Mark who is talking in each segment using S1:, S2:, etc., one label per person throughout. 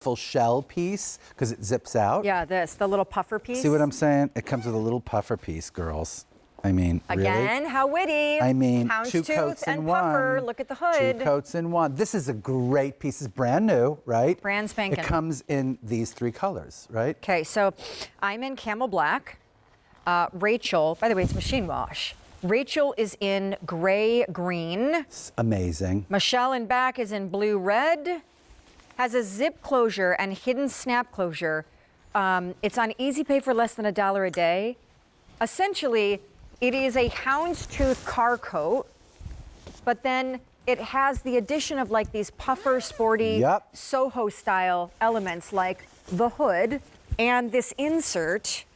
S1: full shell piece because it zips out.
S2: Yeah, the little puffer piece.
S1: See what I'm saying? It comes with a little puffer piece, girls. I mean,
S2: again,
S1: really?
S2: how witty.
S1: I mean,
S2: Houndstooth
S1: 2 coats
S2: and
S1: in
S2: puffer.
S1: one.
S2: Look at the hood.
S1: 2 coats in one. This is a great piece. It's brand new, right?
S2: Brand spanking.
S1: It comes in these 3 colors, right?
S2: Okay, so I'm in camel black. Rachel, by the way, it's machine wash. Rachel is in gray green.
S1: It's amazing.
S2: Michelle in back is in blue red. Has a zip closure and hidden snap closure. It's on Easy Pay for less than $1 a day. Essentially, it is a houndstooth car coat, but then it has the addition of like these puffer, sporty, Soho style elements like the hood and this insert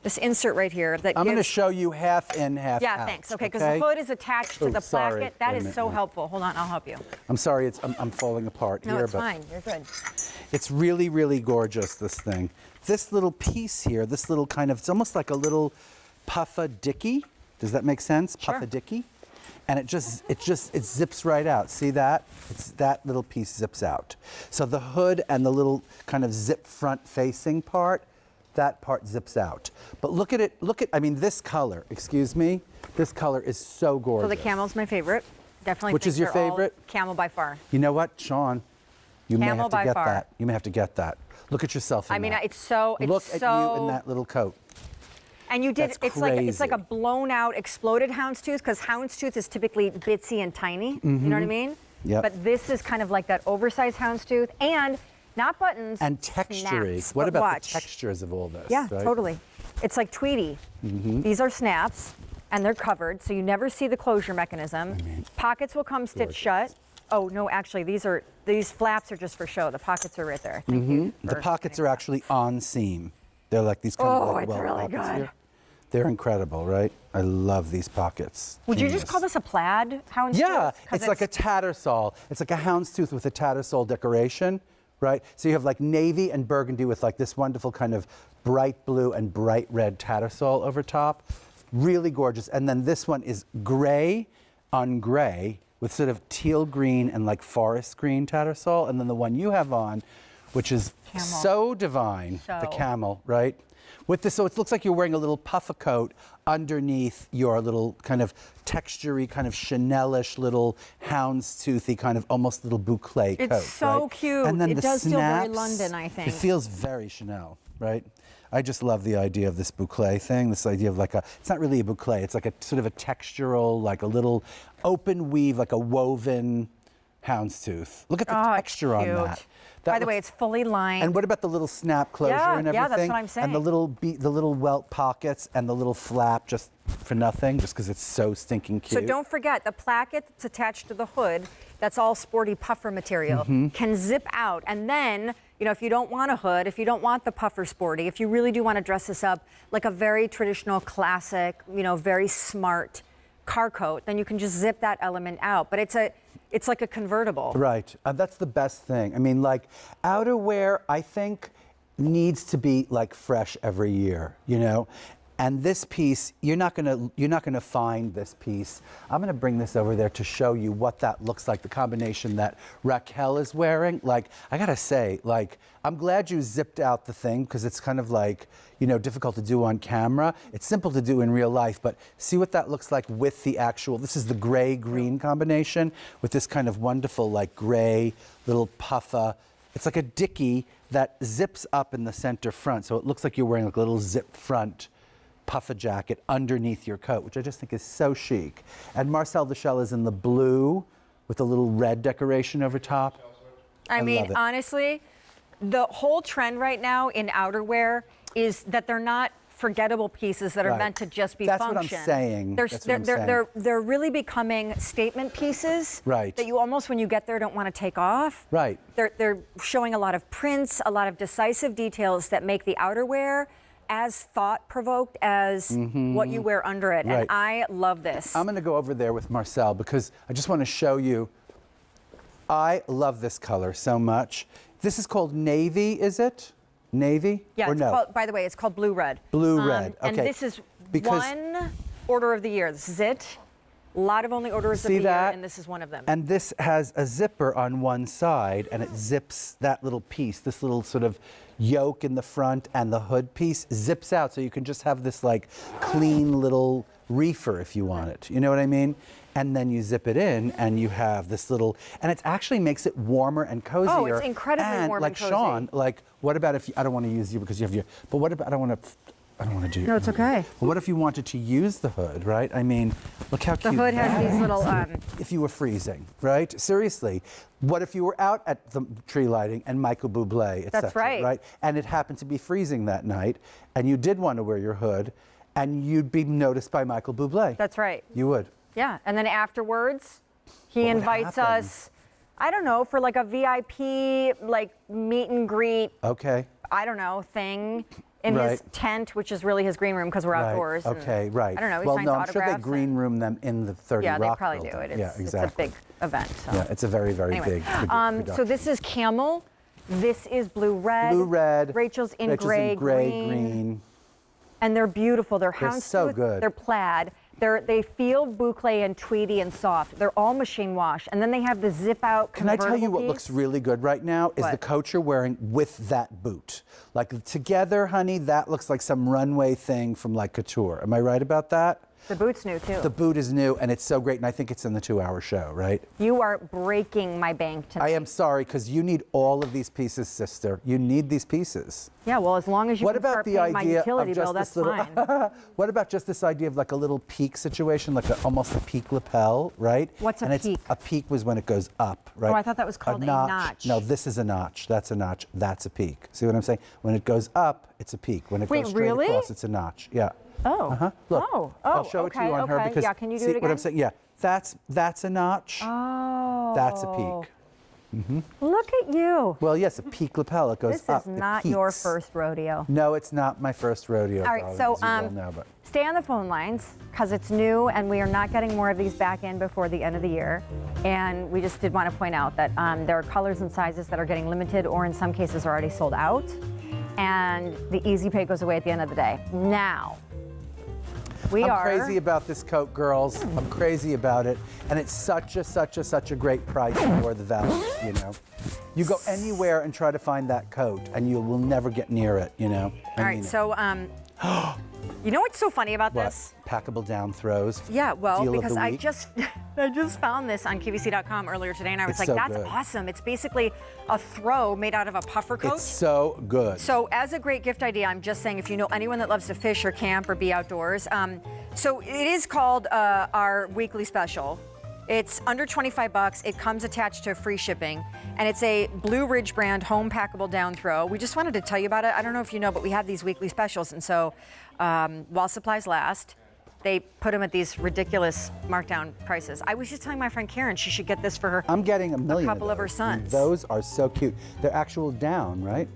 S2: right here. That
S1: I'm going to show you half in, half out.
S2: Yeah, thanks. Okay, because the hood is attached to the placket. That is so helpful. Hold on, I'll help you.
S1: I'm sorry, I'm falling apart here.
S2: No, it's fine. You're good.
S1: It's really, really gorgeous, this thing. This little piece here, this little kind of, it's almost like a little puffa-dicky. Does that make sense?
S2: Sure.
S1: Puffa-dicky. And it zips right out. See that? That little piece zips out. So the hood and the little kind of zip front facing part, that part zips out. But look at it, I mean, this color, excuse me, this color is so gorgeous.
S2: So the camel's my favorite. Definitely.
S1: Which is your favorite?
S2: Camel by far.
S1: You know what, Sean? You may have to get
S2: far.
S1: that. You may have to get that. Look at yourself in
S2: I mean,
S1: that.
S2: Look
S1: at you in that little coat.
S2: And you did,
S1: That's
S2: it's like a blown out, exploded houndstooth, because houndstooth is typically bitsy and tiny. You know what I mean?
S1: Yep.
S2: But this is kind of like that oversized houndstooth, and not buttons.
S1: And textury.
S2: Snaps,
S1: what about
S2: watch.
S1: the textures of all this?
S2: Yeah,
S1: right?
S2: totally. It's like Tweety. These are snaps, and they're covered, so you never see the closure mechanism. Pockets will come stitched shut. Oh no, actually, these flaps are just for show. The pockets are right there. Thank you.
S1: The pockets are actually on seam. They're like these kind of like
S2: it's really good.
S1: Here. They're incredible, right? I love these pockets.
S2: Would
S1: Genius.
S2: you just call this a plaid houndstooth?
S1: Yeah, it's like a tattersall. It's like a houndstooth with a tattersall decoration, right? So you have like navy and burgundy with like this wonderful kind of bright blue and bright red tattersall over top. Really gorgeous. And then this one is gray on gray with sort of teal green and like forest green tattersall. And then the one you have on, which is so divine, the camel, right? With this, so it looks like you're wearing a little puffer coat underneath your little kind of textury, kind of Chanel-ish little houndstoothy kind of almost little boucle coat.
S2: It's so
S1: right?
S2: cute.
S1: And then
S2: it
S1: the
S2: does
S1: snaps,
S2: feel very London, I think.
S1: It feels very Chanel, right? I just love the idea of this boucle thing, this idea of like it's not really a boucle, it's like a sort of a textural, like a little open weave, like a woven houndstooth. Look at the texture on that.
S2: By the way, it's fully lined.
S1: And what about the little snap closure and everything?
S2: Yeah, that's what I'm saying.
S1: And the little welt pockets and the little flap just for nothing, just because it's so stinking cute.
S2: So don't forget, the placket that's attached to the hood, that's all sporty puffer material, can zip out. And then, you know, if you don't want a hood, if you don't want the puffer sporty, if you really do want to dress this up like a very traditional, classic, you know, very smart car coat, then you can just zip that element out. But it's like a convertible.
S1: Right. That's the best thing. I mean, like, outerwear, I think, needs to be like fresh every year, you know? And this piece, you're not gonna find this piece. I'm gonna bring this over there to show you what that looks like, the combination that Raquel is wearing. Like, I gotta say, like, I'm glad you zipped out the thing, because it's kind of like, you know, difficult to do on camera. It's simple to do in real life, but see what that looks like with the actual, this is the gray-green combination with this kind of wonderful, like, gray little puffa. It's like a dicky that zips up in the center front, so it looks like you're wearing like a little zip front puffer jacket underneath your coat, which I just think is so chic. And Marcel the Shell is in the blue with a little red decoration over top.
S2: I mean, honestly, the whole trend right now in outerwear is that they're not forgettable pieces that are meant to just be function.
S1: That's what I'm saying.
S2: They're really becoming statement pieces that you almost, when you get there, don't want to take off.
S1: Right.
S2: They're showing a lot of prints, a lot of decisive details that make the outerwear as thought-provoked as what you wear under it. And I love this.
S1: I'm going to go over there with Marcel because I just want to show you. I love this color so much. This is called navy, is it? Navy?
S2: Yeah,
S1: or
S2: it's called, by the way, it's called blue red.
S1: Blue red, okay.
S2: And this is one order of the year. This is it. A lot of only orders of
S1: See
S2: the
S1: that?
S2: year, and this is one of them.
S1: And this has a zipper on one side, and it zips that little piece, this little sort of yoke in the front, and the hood piece zips out, so you can just have this like clean little reefer if you want it. You know what I mean? And then you zip it in, and you have this little, and it actually makes it warmer and cozier.
S2: Oh, it's incredibly
S1: and
S2: warm
S1: like
S2: and cozy.
S1: Sean, like, what about if you, I don't want to use you because you have your, but what about, I don't want to do.
S2: No, it's okay.
S1: But what if you wanted to use the hood, right? I mean, look how
S2: The
S1: cute.
S2: hood has
S1: that
S2: these
S1: is.
S2: little.
S1: If you were freezing, right? Seriously, what if you were out at the tree lighting and Michael Bublé, et
S2: That's
S1: cetera,
S2: right.
S1: right? And it happened to be freezing that night, and you did want to wear your hood, and you'd be noticed by Michael Bublé.
S2: That's right.
S1: You would.
S2: Yeah, and then afterwards, he
S1: What would
S2: invites
S1: happen?
S2: us. I don't know, for like a VIP like meet and greet.
S1: Okay.
S2: I don't know thing. In his
S1: Right.
S2: tent, which is really his green room because we're
S1: Right.
S2: outdoors. and
S1: Okay, right.
S2: I don't know. He
S1: Well,
S2: signs
S1: no, I'm sure they
S2: autographs
S1: green
S2: and-
S1: room them in the 30
S2: Yeah, they
S1: Rock
S2: probably do
S1: building.
S2: it.
S1: Yeah, exactly.
S2: It's a big event. So.
S1: Yeah, it's a very, very
S2: Anyway,
S1: big
S2: so
S1: production.
S2: this is camel. This is blue red.
S1: Blue red.
S2: Rachel's in
S1: Rachel's
S2: gray,
S1: in gray,
S2: green.
S1: green.
S2: And they're beautiful. They're
S1: They're so
S2: houndstooth.
S1: good.
S2: They're plaid. They feel boucle and tweedy and soft. They're all machine wash. And then they have the zip out
S1: Can I tell you what
S2: piece.
S1: looks really good right now is the
S2: What?
S1: coat you're wearing with that boot. Like together, honey, that looks like some runway thing from like couture. Am I right about that?
S2: The boot's new too.
S1: The boot is new and it's so great, and I think it's in the 2-hour show, right?
S2: You are breaking my bank tonight.
S1: I am sorry, because you need all of these pieces, sister. You need these pieces.
S2: Yeah, well, as long as you
S1: What
S2: can
S1: about
S2: start
S1: the
S2: paying my
S1: idea
S2: utility
S1: of just
S2: bill, that's
S1: this little?
S2: fine.
S1: What about just this idea of like a little peak situation, like almost a peak lapel, right?
S2: What's a
S1: and
S2: peak?
S1: A peak was when it goes up, right?
S2: Oh, I thought that was called a notch.
S1: No, this is a notch. That's a notch. That's a peak. See what I'm saying? When it goes up, it's a peak. When it
S2: Wait,
S1: goes straight
S2: really?
S1: across, it's a notch. Yeah.
S2: Oh.
S1: Look,
S2: Oh.
S1: I'll show it to you on her
S2: okay.
S1: because
S2: Yeah, can you do
S1: see
S2: it
S1: what I'm
S2: again?
S1: saying? Yeah, that's a notch.
S2: Oh.
S1: That's a peak.
S2: Look at you.
S1: Well, yes, a peak lapel. It goes
S2: This
S1: up.
S2: is
S1: it
S2: not your
S1: peaks.
S2: first rodeo.
S1: No, it's not my first rodeo.
S2: All right,
S1: darling,
S2: so
S1: as you well know, but.
S2: stay on the phone lines because it's new and we are not getting more of these back in before the end of the year. And we just did want to point out that there are colors and sizes that are getting limited or in some cases are already sold out. And the easy pay goes away at the end of the day. Now,
S1: I'm crazy about this coat, girls. I'm crazy about it, and it's such a great price for the value. You know, you go anywhere and try to find that coat, and you will never get near it. You know.
S2: All right, so you know what's so funny about
S1: What?
S2: this?
S1: Packable down throws.
S2: Yeah, well,
S1: Deal of
S2: because
S1: the
S2: I
S1: week?
S2: just found this on QVC.com earlier today, and I was
S1: It's
S2: like,
S1: so
S2: that's
S1: good.
S2: awesome. It's basically a throw made out of a puffer coat.
S1: It's so good.
S2: So as a great gift idea, I'm just saying if you know anyone that loves to fish or camp or be outdoors, so it is called our weekly special. It's under 25 bucks. It comes attached to free shipping, and it's a Blue Ridge brand home packable down throw. We just wanted to tell you about it. I don't know if you know, but we have these weekly specials, and so while supplies last, they put them at these ridiculous markdown prices. I was just telling my friend Karen she should get this for her.
S1: I'm getting a million.
S2: couple of her
S1: those. I mean,
S2: sons.
S1: those are so cute. They're actual down, right?